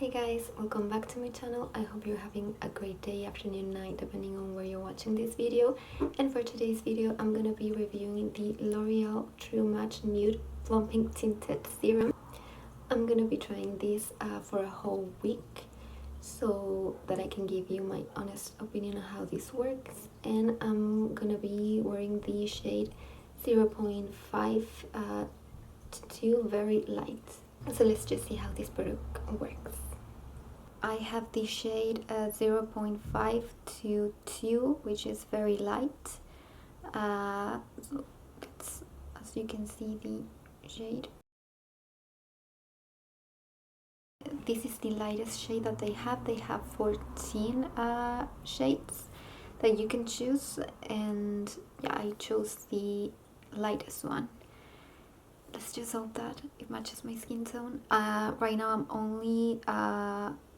Hey guys, welcome back to my channel. I hope you're having a great day, afternoon, night, depending on where you're watching this video. And for today's video, I'm gonna be reviewing the L'Oreal True Match Nude Plumping Tinted Serum. I'm gonna be trying this for a whole week so that I can give you my honest opinion on how this works. And I'm gonna be wearing the shade 0.5 to very light. So let's just see how this product works. I have the shade 0.5 to 2, which is very light. So as you can see, the shade. This is the lightest shade that they have. They have 14 shades that you can choose, and yeah, I chose the lightest one. Let's just hope that it matches my skin tone. Right now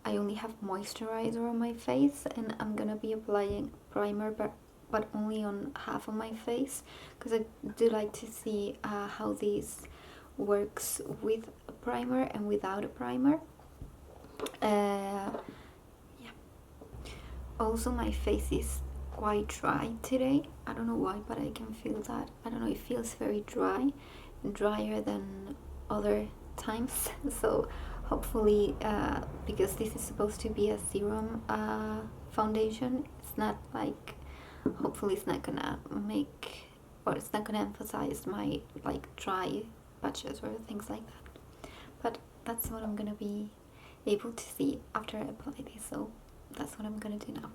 I only have moisturizer on my face, and I'm gonna be applying primer, but only on half of my face, because I do like to see how this works with a primer and without a primer. Yeah. Also, my face is quite dry today. I don't know why, but I can feel that. I don't know, it feels very dry, drier than other times. So hopefully, because this is supposed to be a serum foundation, it's not like, hopefully it's not gonna make, or it's not gonna emphasize my like dry patches or things like that. But that's what I'm gonna be able to see after I apply this, so that's what I'm gonna do now.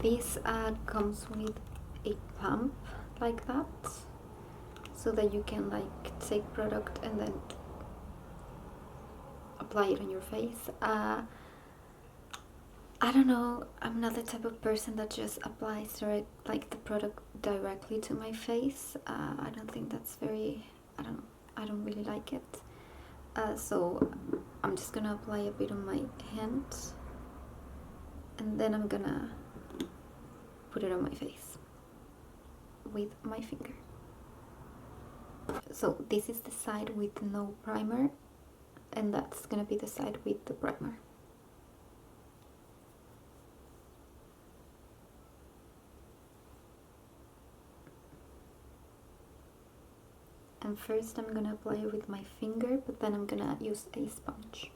This comes with a pump like that, so that you can like take product and then apply it on your face. I don't know, I'm not the type of person that just applies the product directly to my face. I don't think that's very, I don't really like it. So I'm just gonna apply a bit on my hands, and then I'm gonna put it on my face with my finger. So this is the side with no primer, and that's gonna be the side with the primer. And first I'm gonna apply it with my finger, but then I'm gonna use a sponge.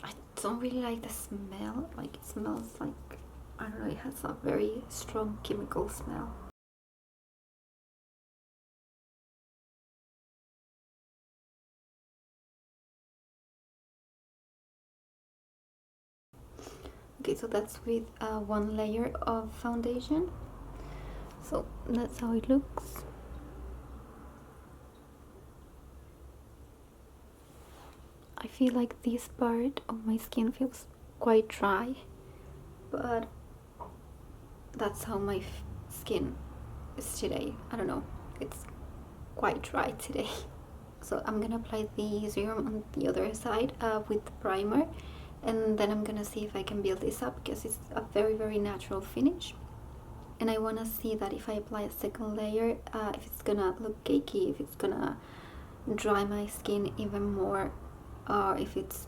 I don't really like the smell, like it smells like, I don't know, it has a very strong chemical smell. Okay, so that's with one layer of foundation. So that's how it looks. I feel like this part of my skin feels quite dry, but that's how my skin is today. I don't know, it's quite dry today. So I'm gonna apply the serum on the other side with the primer, and then I'm gonna see if I can build this up, because it's a very natural finish, and I want to see that if I apply a second layer, if it's gonna look cakey, if it's gonna dry my skin even more, or if it's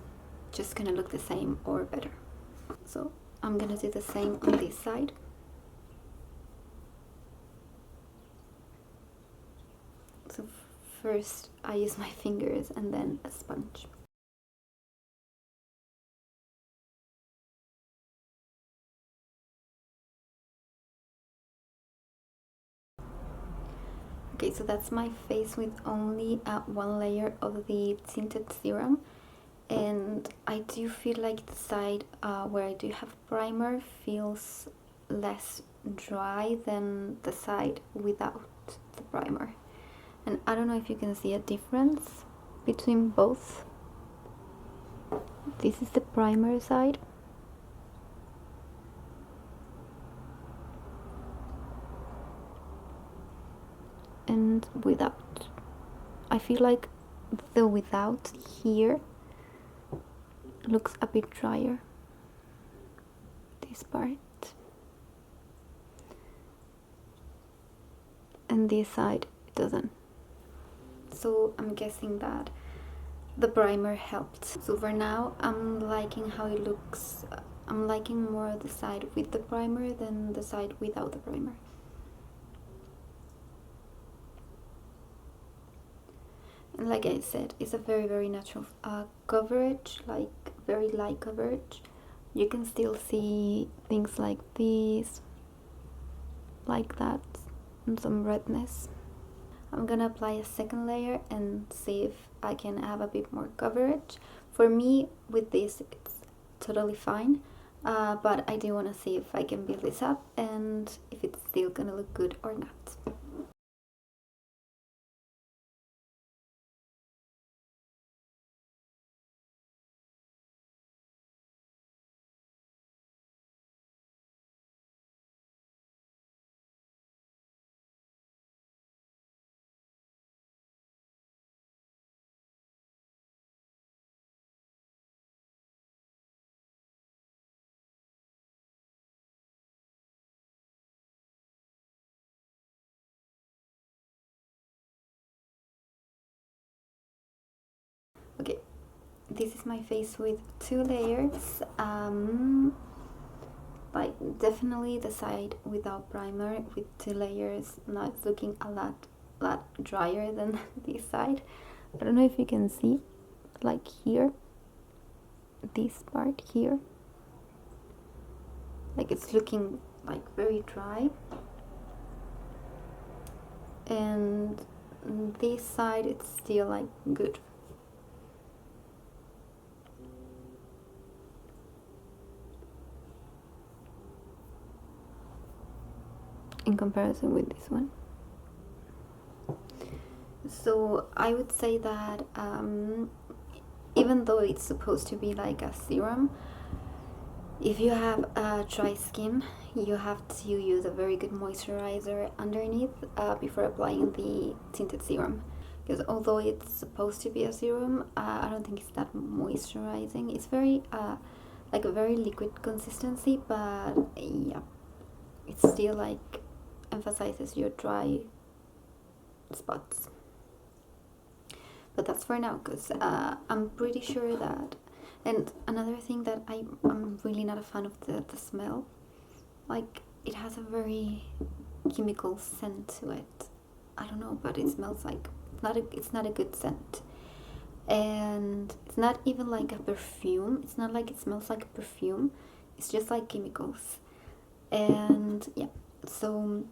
just gonna look the same or better. So I'm gonna do the same on this side. So first I use my fingers and then a sponge. Okay, so that's my face with only one layer of the tinted serum, and I do feel like the side where I do have primer feels less dry than the side without the primer. And I don't know if you can see a difference between both. This is the primer side, and without. I feel like the without here looks a bit drier, this part, and this side it doesn't. So I'm guessing that the primer helped. So for now, I'm liking how it looks. I'm liking more the side with the primer than the side without the primer. And like I said, it's a very natural coverage, like very light coverage. You can still see things like this, like that, and some redness. I'm gonna apply a second layer and see if I can have a bit more coverage. For me, with this, it's totally fine, but I do want to see if I can build this up and if it's still gonna look good or not. Okay, this is my face with 2 layers. Like definitely the side without primer with 2 layers. Now it's looking a lot drier than this side. I don't know if you can see, like here, this part here, like it's looking like very dry, and this side it's still like good. In comparison with this one. So I would say that even though it's supposed to be like a serum, if you have a dry skin, you have to use a very good moisturizer underneath before applying the tinted serum. Because although it's supposed to be a serum, I don't think it's that moisturizing. It's very like a very liquid consistency, but yeah, it still like emphasizes your dry spots. But that's for now, because I'm pretty sure that. And another thing that I'm really not a fan of the smell. Like, it has a very chemical scent to it. I don't know, but it smells like it's not a good scent. And it's not even like a perfume. It's not like it smells like a perfume. It's just like chemicals. And yeah, so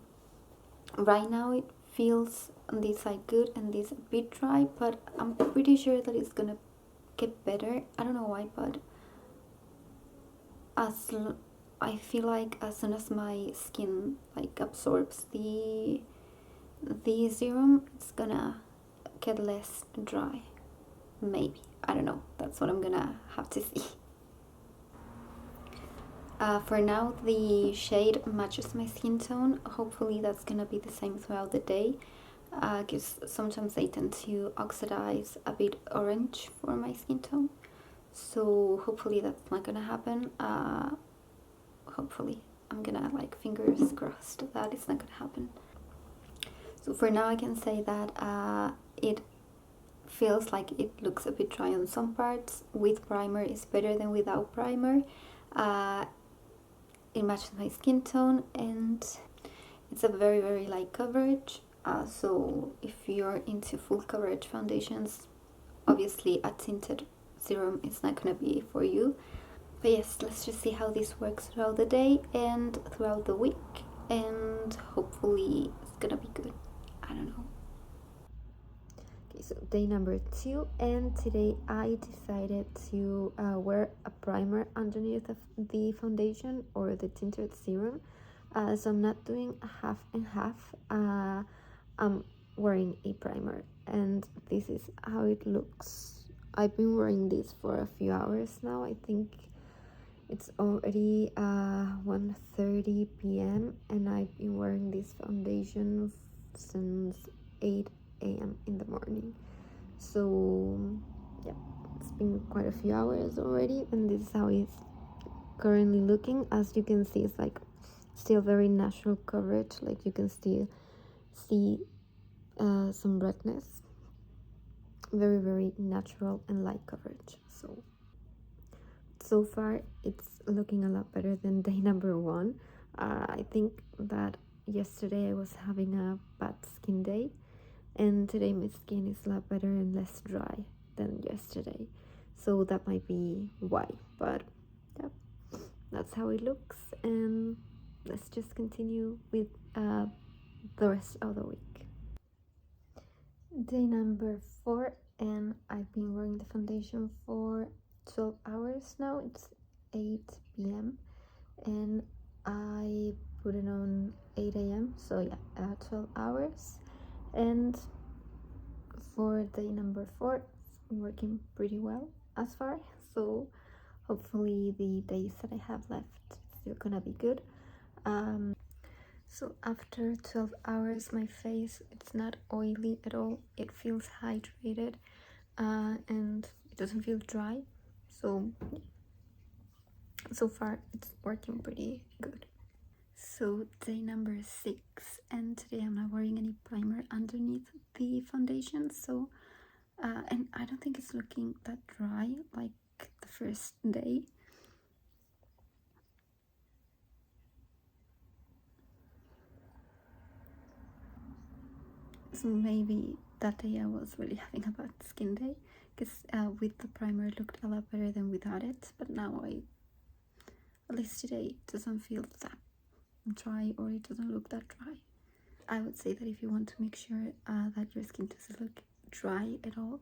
right now it feels on this side good and this a bit dry, but I'm pretty sure that it's gonna get better. I don't know why, but I feel like as soon as my skin like absorbs the serum, it's gonna get less dry. Maybe, I don't know, that's what I'm gonna have to see. For now, the shade matches my skin tone. Hopefully that's gonna be the same throughout the day, because sometimes they tend to oxidize a bit orange for my skin tone. So hopefully that's not gonna happen. Hopefully, I'm gonna like fingers crossed that it's not gonna happen. So for now I can say that it feels like it looks a bit dry on some parts. With primer is better than without primer. It matches my skin tone and it's a very light coverage. So if you're into full coverage foundations, obviously a tinted serum is not gonna be for you. But yes, let's just see how this works throughout the day and throughout the week, and hopefully it's gonna be good. I don't know. Okay, so day number 2, and today I decided to wear a primer underneath of the foundation or the tinted serum. So I'm not doing half and half. I'm wearing a primer, and this is how it looks. I've been wearing this for a few hours now. I think it's already 1:30 p.m. and I've been wearing this foundation since 8 a.m. in the morning. So yeah, it's been quite a few hours already, and this is how it's currently looking. As you can see, it's like still very natural coverage. Like you can still see some redness, very natural and light coverage. So far it's looking a lot better than day number one. I think that yesterday I was having a bad skin day, and today my skin is a lot better and less dry than yesterday, so that might be why. But yeah, that's how it looks, and let's just continue with the rest of the week. Day number 4, and I've been wearing the foundation for 12 hours now. It's 8 p.m. and I put it on 8 a.m. so yeah, 12 hours. And for day number 4, it's working pretty well as far, so hopefully the days that I have left still gonna be good. So after 12 hours, my face, it's not oily at all. It feels hydrated, and it doesn't feel dry. So far it's working pretty good. So day number 6, and today I'm not wearing any primer underneath the foundation. So and I don't think it's looking that dry like the first day. So maybe that day I was really having a bad skin day, because with the primer it looked a lot better than without it. But now at least today, it doesn't feel that dry, or it doesn't look that dry. I would say that if you want to make sure that your skin doesn't look dry at all,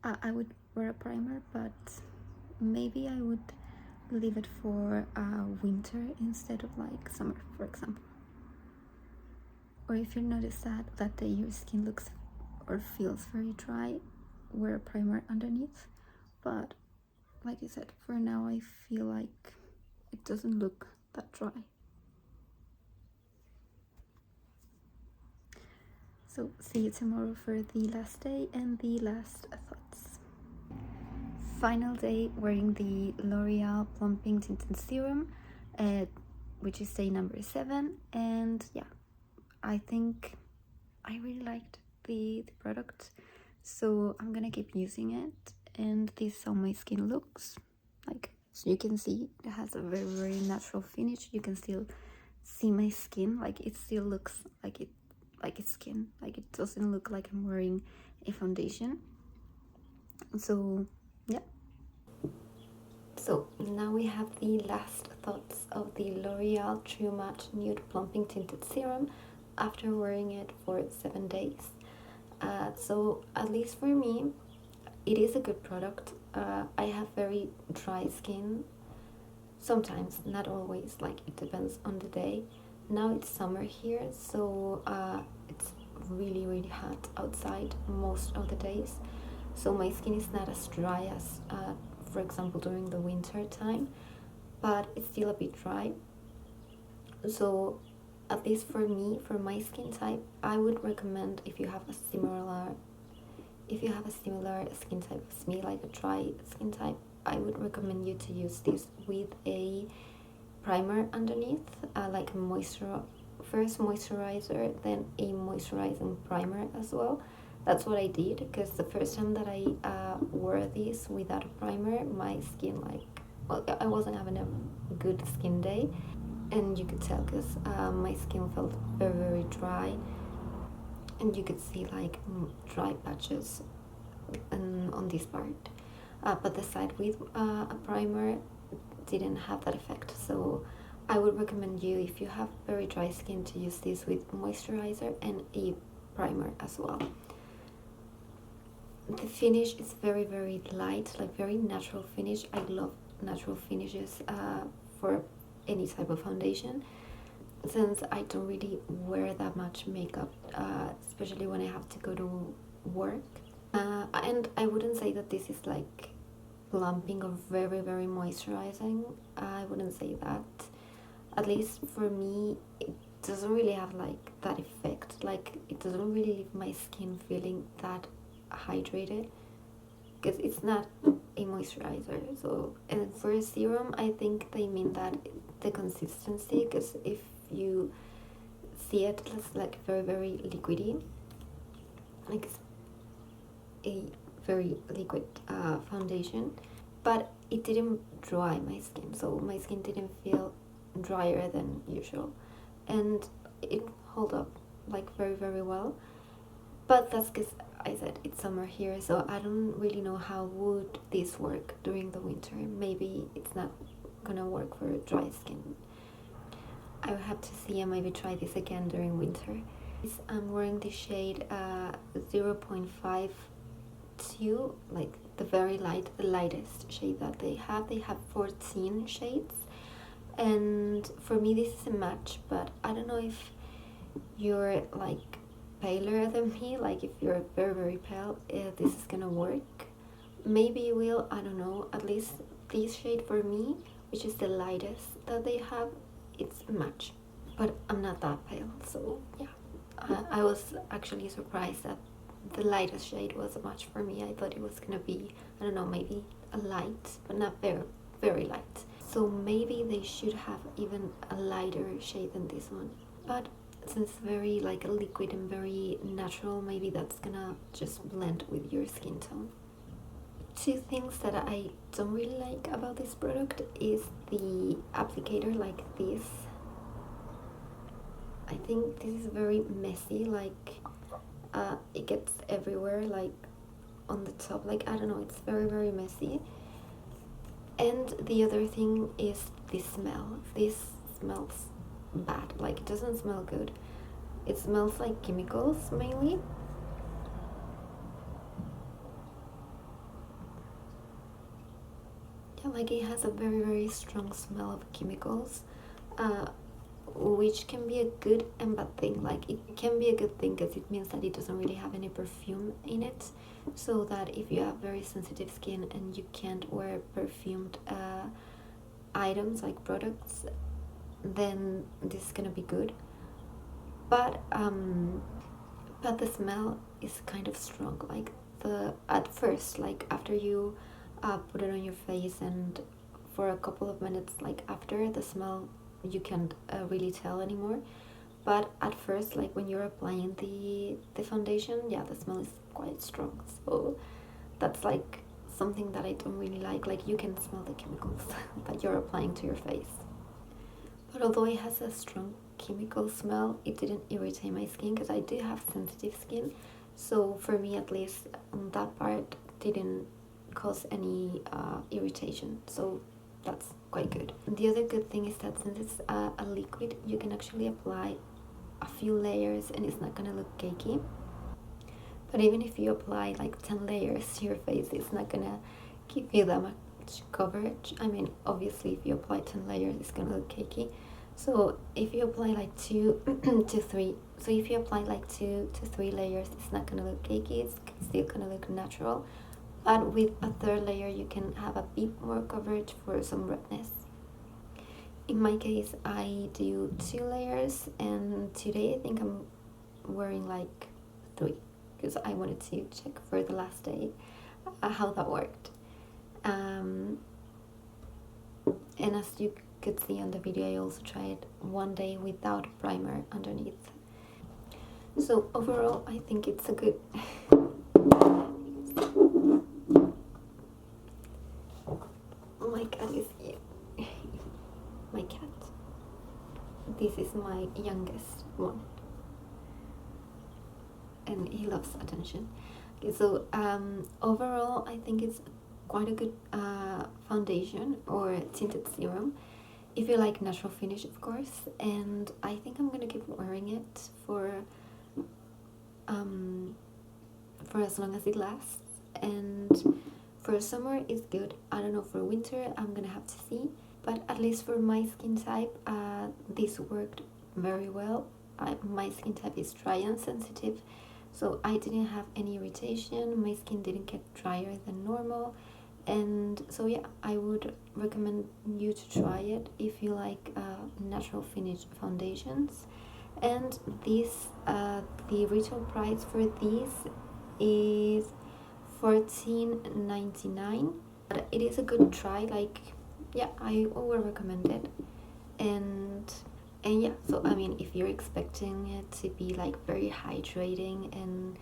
I would wear a primer, but maybe I would leave it for winter instead of like summer, for example. Or if you notice that day your skin looks or feels very dry, wear a primer underneath. But like I said, for now I feel like it doesn't look that dry. So see you tomorrow for the last day and the last thoughts. Final day wearing the L'Oreal Plumping Tinted Serum, which is day number 7. And yeah, I think I really liked the product, so I'm gonna keep using it. And this is how my skin looks like. So you can see it has a very natural finish. You can still see my skin, like it still looks like it's skin, like it doesn't look like I'm wearing a foundation. So yeah. So now we have the last thoughts of the L'Oreal True Match Nude Plumping Tinted Serum after wearing it for 7 days. So at least for me, it is a good product. I have very dry skin sometimes, not always, like it depends on the day. Now it's summer here, so it's really hot outside most of the days, so my skin is not as dry as for example during the winter time, but it's still a bit dry. So at least for me, for my skin type, I would recommend, if you have a similar skin type as me, like a dry skin type, I would recommend you to use this with a primer underneath, like a first moisturizer, then a moisturizing primer as well. That's what I did, because the first time that I wore this without a primer, my skin, I wasn't having a good skin day, and you could tell because my skin felt very dry, and you could see like dry patches on this part. But the side with a primer didn't have that effect. So I would recommend you, if you have very dry skin, to use this with moisturizer and a primer as well. The finish is very light, like very natural finish. I love natural finishes for any type of foundation, since I don't really wear that much makeup, especially when I have to go to work. And I wouldn't say that this is like plumping or very moisturizing. I wouldn't say that. At least for me, it doesn't really have like that effect. Like it doesn't really leave my skin feeling that hydrated, because it's not a moisturizer. So, and for a serum, I think they mean that the consistency, because if you see it's like very liquidy, like a very liquid foundation, but it didn't dry my skin, so my skin didn't feel drier than usual, and it held up like very well. But that's because I said it's summer here, so I don't really know how would this work during the winter. Maybe it's not gonna work for dry skin. I will have to see and maybe try this again during winter. I'm wearing the shade 0.52, like the very light, the lightest shade that they have. They have 14 shades, and for me this is a match, but I don't know if you're like paler than me, like if you're very pale, this is gonna work. Maybe it will, I don't know. At least this shade for me, which is the lightest that they have, it's a match, but I'm not that pale, so yeah. I was actually surprised that the lightest shade was a match for me. I thought it was gonna be, I don't know, maybe a light, but not very light. So maybe they should have even a lighter shade than this one, but since it's very like a liquid and very natural, maybe that's gonna just blend with your skin tone. Two things that I don't really like about this product is the applicator, like this. I think this is very messy, like it gets everywhere, like on the top, like I don't know, it's very messy. And the other thing is the smell. This smells bad, like it doesn't smell good. It smells like chemicals mainly. Yeah, like it has a very strong smell of chemicals, which can be a good and bad thing. Like it can be a good thing because it means that it doesn't really have any perfume in it, so that if you have very sensitive skin and you can't wear perfumed items like products, then this is gonna be good. But the smell is kind of strong, like at first, like after you put it on your face and for a couple of minutes, like after, the smell you can't really tell anymore. But at first, like when you're applying the foundation, yeah, the smell is quite strong. So that's like something that I don't really like you can smell the chemicals that you're applying to your face. But although it has a strong chemical smell, it didn't irritate my skin because I do have sensitive skin, so for me at least that part didn't cause any irritation, so that's quite good. The other good thing is that since it's a liquid, you can actually apply a few layers and it's not gonna look cakey. But even if you apply like 10 layers to your face, it's not gonna give you that much coverage. I mean, obviously if you apply 10 layers, it's gonna look cakey. So if you apply like 2 to 3, so if you apply like 2 to 3 layers, it's not gonna look cakey, it's still gonna look natural. But with a third layer, you can have a bit more coverage for some redness. In my case, I do 2 layers, and today I think I'm wearing like 3, because I wanted to check for the last day how that worked. And as you could see on the video, I also tried one day without primer underneath. So overall, I think it's a good oh my cat is here. My cat. This is my youngest one, and he loves attention. Okay, so overall, I think it's quite a good foundation or tinted serum if you like natural finish, of course. And I think I'm gonna keep wearing it for as long as it lasts. And for summer it's good. I don't know, for winter I'm gonna have to see, but at least for my skin type, this worked very well. My skin type is dry and sensitive, so I didn't have any irritation. My skin didn't get drier than normal, and so yeah, I would recommend you to try it if you like natural finish foundations. And this the retail price for this is $14.99, but it is a good try. Like, yeah, I will recommend it. And yeah, so I mean, if you're expecting it to be like very hydrating and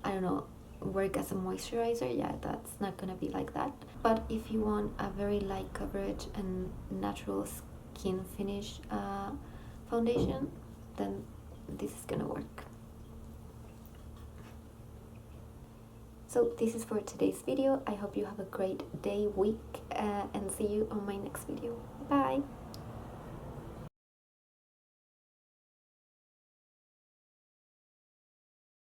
I don't know, work as a moisturizer, yeah, that's not gonna be like that. But if you want a very light coverage and natural skin finish foundation, then this is gonna work. So this is for today's video. I hope you have a great day, week, and see you on my next video. Bye!